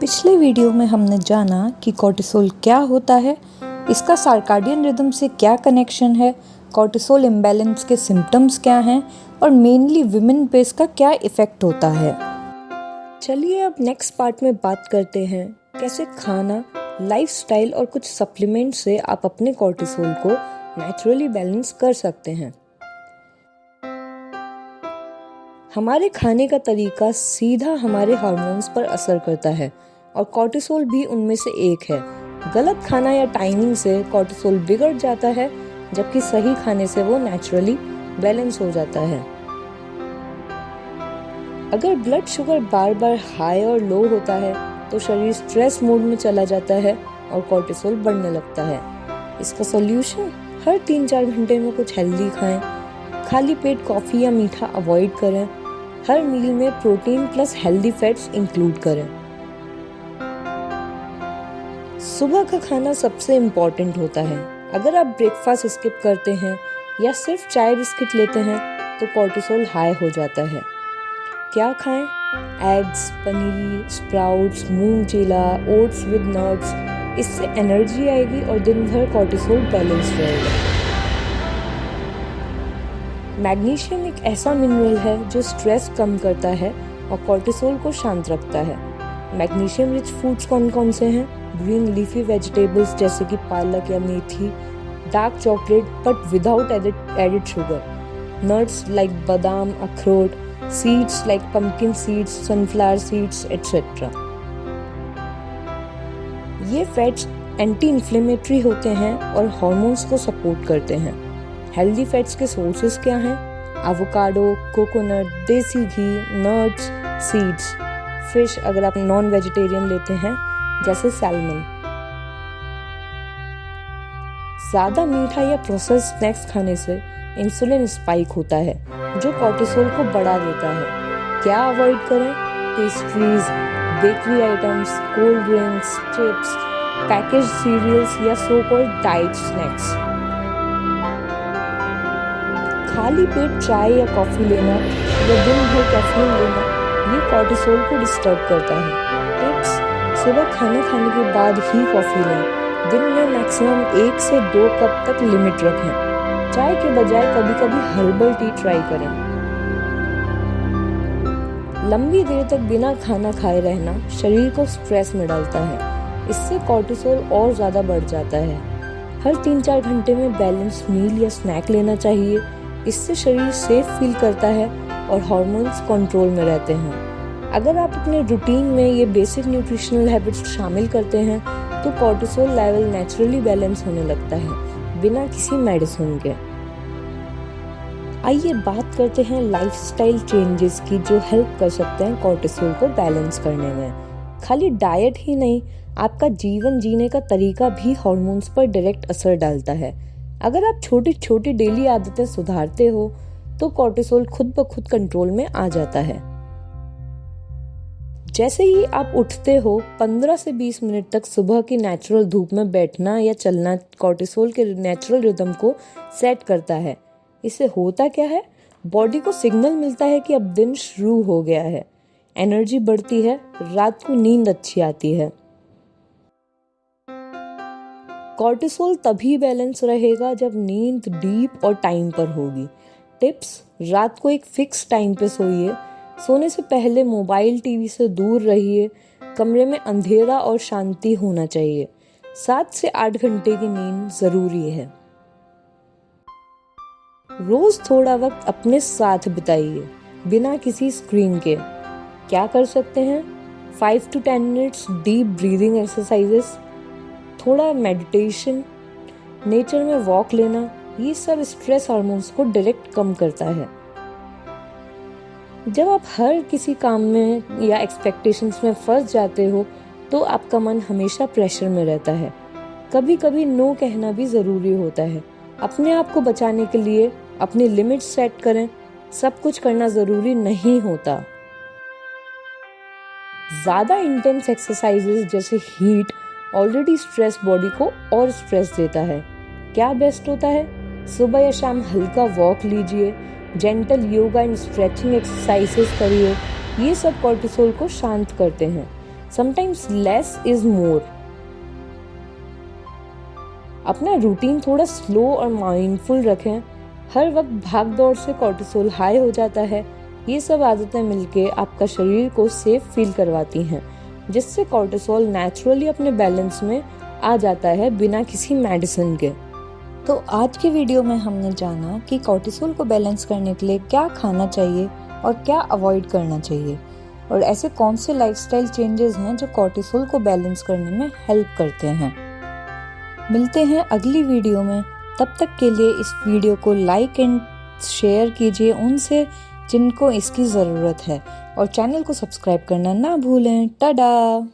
पिछले वीडियो में हमने जाना कि कॉर्टिसोल क्या होता है, इसका सर्काडियन रिदम से क्या कनेक्शन है, कॉर्टिसोल इम्बैलेंस के सिम्टम्स क्या हैं और मेनली विमेन पे इसका क्या इफ़ेक्ट होता है। चलिए अब नेक्स्ट पार्ट में बात करते हैं कैसे खाना, लाइफस्टाइल और कुछ सप्लीमेंट से आप अपने कॉर्टिसोल को नेचुरली बैलेंस कर सकते हैं। हमारे खाने का तरीका सीधा हमारे हार्मोन्स पर असर करता है और कॉर्टिसोल भी उनमें से एक है। गलत खाना या टाइमिंग से कॉर्टिसोल बिगड़ जाता है, जबकि सही खाने से वो नेचुरली बैलेंस हो जाता है। अगर ब्लड शुगर बार बार हाई और लो होता है तो शरीर स्ट्रेस मोड में चला जाता है और कॉर्टिसोल बढ़ने लगता है। इसका सॉल्यूशन, हर 3-4 घंटे में कुछ हेल्दी खाएं, खाली पेट कॉफ़ी या मीठा अवॉइड करें, हर मील में protein plus healthy fats include करें। सुबह का खाना सबसे इम्पोर्टेंट होता है। अगर आप ब्रेकफास्ट स्किप करते हैं या सिर्फ चाय बिस्किट लेते हैं तो कॉर्टिसोल हाई हो जाता है। क्या खाएं? एग्स, पनीर, स्प्राउट्स, मूंग चीला, ओट्स विद नट्स। इससे एनर्जी आएगी और दिन भर कॉर्टिसोल बैलेंस रहेगा। मैग्नीशियम एक ऐसा मिनरल है जो स्ट्रेस कम करता है और कॉर्टिसोल को शांत रखता है। मैग्नीशियम रिच फूड्स कौन कौन से हैं? ग्रीन लीफी वेजिटेबल्स जैसे कि पालक या मेथी, dark chocolate but without added sugar, nuts like बादाम, अखरोट, seeds like pumpkin seeds, sunflower seeds etcetera. ये फैट्स एंटी इन्फ्लेमेटरी होते हैं और हार्मोन्स को सपोर्ट करते हैं। हेल्दी फैट्स के सोर्सेस क्या हैं? एवोकाडो, कोकोनट, देसी घी, नट्स, सीड्स, फिश अगर आप नॉन वेजिटेरियन लेते हैं जैसे सैल्मन। ज्यादा मीठा या प्रोसेस्ड स्नैक्स खाने से इंसुलिन स्पाइक होता है जो कॉर्टिसोल को बढ़ा देता है। क्या अवॉइड करें? Pastries, bakery items, cold drinks, chips, packaged cereals या सो कॉल्ड डाइट स्नैक्स। खाली पेट चाय या कॉफी लेना या दिन भर कैफीन लेना ये कॉर्टिसोल को डिस्टर्ब करता है। टिप्स: सुबह खाना खाने के बाद ही कॉफी लें। दिन में मैक्सिमम 1 से 2 कप तक लिमिट रखें। चाय के बजाय कभी कभी हर्बल टी ट्राई करें। लंबी देर तक बिना खाना खाए रहना शरीर को स्ट्रेस में डालता है। इससे कॉर्टिसोल और ज्यादा बढ़ जाता है। हर 3-4 घंटे में बैलेंस मील या स्नैक लेना चाहिए। इससे शरीर सेफ फील करता है और हार्मोन्स कंट्रोल में रहते हैं। अगर आप अपने रूटीन में ये बेसिक न्यूट्रिशनल हैबिट्स शामिल करते हैं तो कॉर्टिसोल लेवल नेचुरली बैलेंस होने लगता है बिना किसी मेडिसिन के। आइए बात करते हैं लाइफस्टाइल चेंजेस की जो हेल्प कर सकते हैं कॉर्टिसोल को बैलेंस करने में। खाली डाइट ही नहीं, आपका जीवन जीने का तरीका भी हार्मोन्स पर डायरेक्ट असर डालता है। अगर आप छोटी छोटी डेली आदतें सुधारते हो तो कॉर्टिसोल खुद ब खुद कंट्रोल में आ जाता है। जैसे ही आप उठते हो 15 से 20 मिनट तक सुबह की नेचुरल धूप में बैठना या चलना कॉर्टिसोल के नेचुरल रिदम को सेट करता है। इससे होता क्या है? बॉडी को सिग्नल मिलता है कि अब दिन शुरू हो गया है। एनर्जी बढ़ती है, रात को नींद अच्छी आती है। कॉर्टिसोल तभी बैलेंस रहेगा जब नींद डीप और टाइम पर होगी। टिप्स: रात को एक फिक्स टाइम पे सोइए। सोने से पहले मोबाइल टीवी से दूर रहिए। कमरे में अंधेरा और शांति होना चाहिए। 7 से 8 घंटे की नींद जरूरी है। रोज थोड़ा वक्त अपने साथ बिताइए बिना किसी स्क्रीन के। क्या कर सकते हैं? 5 to 10 minutes deep breathing exercises, थोड़ा मेडिटेशन, नेचर में वॉक लेना, ये सब स्ट्रेस हार्मोन्स को डायरेक्ट कम करता है। जब आप हर किसी काम में या एक्सपेक्टेशंस में फंस जाते हो तो आपका मन हमेशा प्रेशर में रहता है। कभी कभी नो कहना भी जरूरी होता है। अपने आप को बचाने के लिए अपनी लिमिट सेट करें। सब कुछ करना जरूरी नहीं होता। ज्यादा इंटेंस एक्सरसाइजेस जैसे हीट ऑलरेडी स्ट्रेस बॉडी को और स्ट्रेस देता है। क्या बेस्ट होता है? सुबह या शाम हल्का वॉक लीजिए, gentle yoga and stretching exercises करिए। ये सब कॉर्टिसोल को शांत करते हैं। Sometimes less is more. अपना रूटीन थोड़ा स्लो और माइंडफुल रखें। हर वक्त भाग दौड़ से कॉर्टिसोल हाई हो जाता है। ये सब आदतें मिलके आपका शरीर को सेफ फील करवाती हैं, जिससे कॉर्टिसोल नेचुरली अपने बैलेंस में आ जाता है बिना किसी मेडिसिन के। तो आज की वीडियो में हमने जाना कि कॉर्टिसोल को बैलेंस करने के लिए क्या खाना चाहिए और क्या अवॉइड करना चाहिए, और ऐसे कौन से लाइफस्टाइल चेंजेस हैं जो कॉर्टिसोल को बैलेंस करने में हेल्प करते हैं। मिलते हैं अगली वीडियो में। तब तक के लिए इस वीडियो को लाइक एंड शेयर कीजिए उनसे जिनको इसकी ज़रूरत है, और चैनल को सब्सक्राइब करना ना भूलें। टाटा।